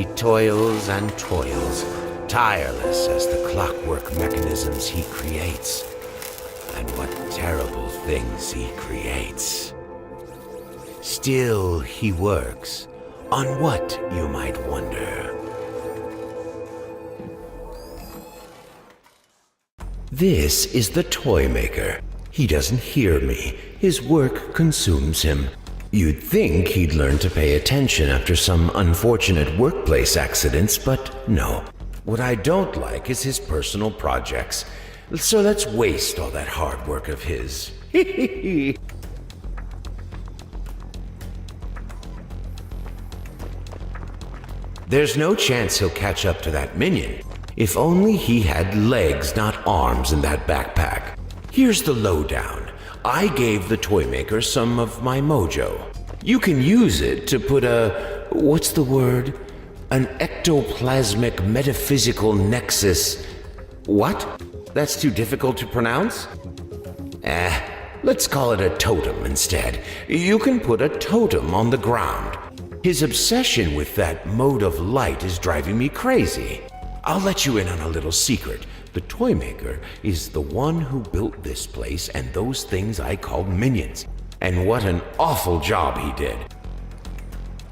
He toils and toils, tireless as the clockwork mechanisms he creates. And what terrible things he creates. Still he works. On what, you might wonder? This is the Toymaker. He doesn't hear me. His work consumes him. You'd think he'd learn to pay attention after some unfortunate workplace accidents, but no. What I don't like is his personal projects. So let's waste all that hard work of his. There's no chance he'll catch up to that minion. If only he had legs, not arms, in that backpack. Here's the lowdown. I gave the Toymaker some of my mojo. You can use it to put what's the word? An ectoplasmic metaphysical nexus. What? That's too difficult to pronounce? Let's call it a totem instead. You can put a totem on the ground. His obsession with that mode of light is driving me crazy. I'll let you in on a little secret. The Toymaker is the one who built this place and those things I called minions. And what an awful job he did.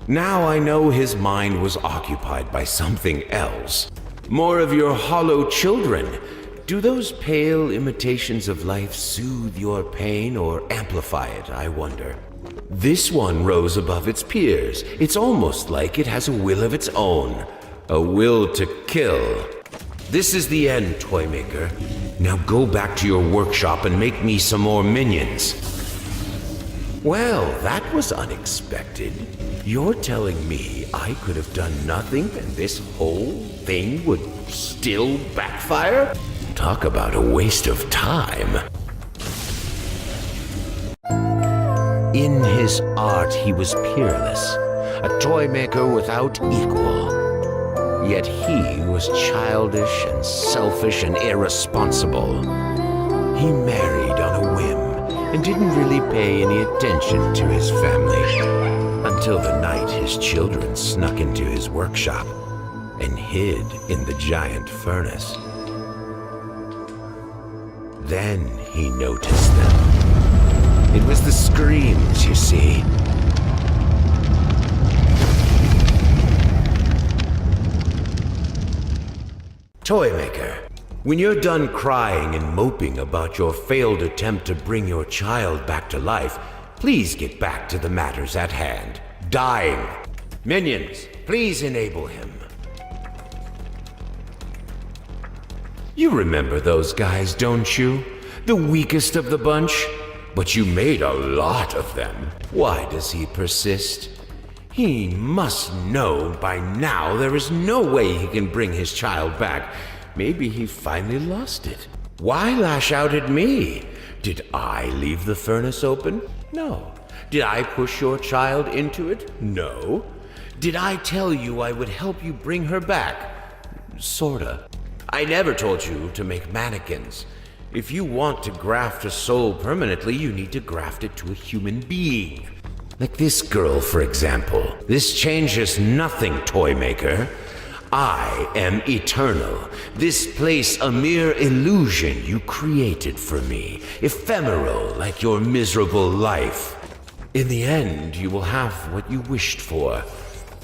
Now I know his mind was occupied by something else. More of your hollow children. Do those pale imitations of life soothe your pain or amplify it, I wonder? This one rose above its peers. It's almost like it has a will of its own. A will to kill. This is the end, Toymaker. Now go back to your workshop and make me some more minions. Well, that was unexpected. You're telling me I could have done nothing and this whole thing would still backfire? Talk about a waste of time. In his art, he was peerless, a Toymaker without equal. Yet he was childish and selfish and irresponsible. He married on a whim and didn't really pay any attention to his family until the night his children snuck into his workshop and hid in the giant furnace. Then he noticed them. It was the screams, you see. Toymaker, when you're done crying and moping about your failed attempt to bring your child back to life, please get back to the matters at hand. Dying. Minions, please enable him. You remember those guys, don't you? The weakest of the bunch? But you made a lot of them. Why does he persist? He must know by now there is no way he can bring his child back. Maybe he finally lost it. Why lash out at me? Did I leave the furnace open? No. Did I push your child into it? No. Did I tell you I would help you bring her back? Sorta. I never told you to make mannequins. If you want to graft a soul permanently, you need to graft it to a human being. Like this girl, for example. This changes nothing, Toymaker. I am eternal. This place a mere illusion you created for me. Ephemeral, like your miserable life. In the end, you will have what you wished for.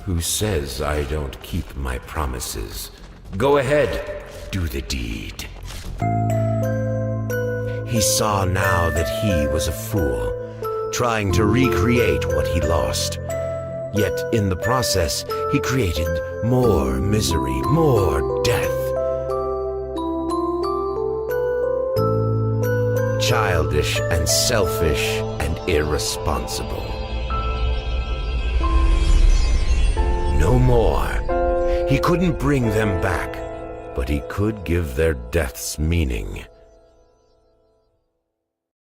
Who says I don't keep my promises? Go ahead, do the deed. He saw now that he was a fool, trying to recreate what he lost. Yet in the process, he created more misery, more death. Childish and selfish and irresponsible. No more. He couldn't bring them back, but he could give their deaths meaning.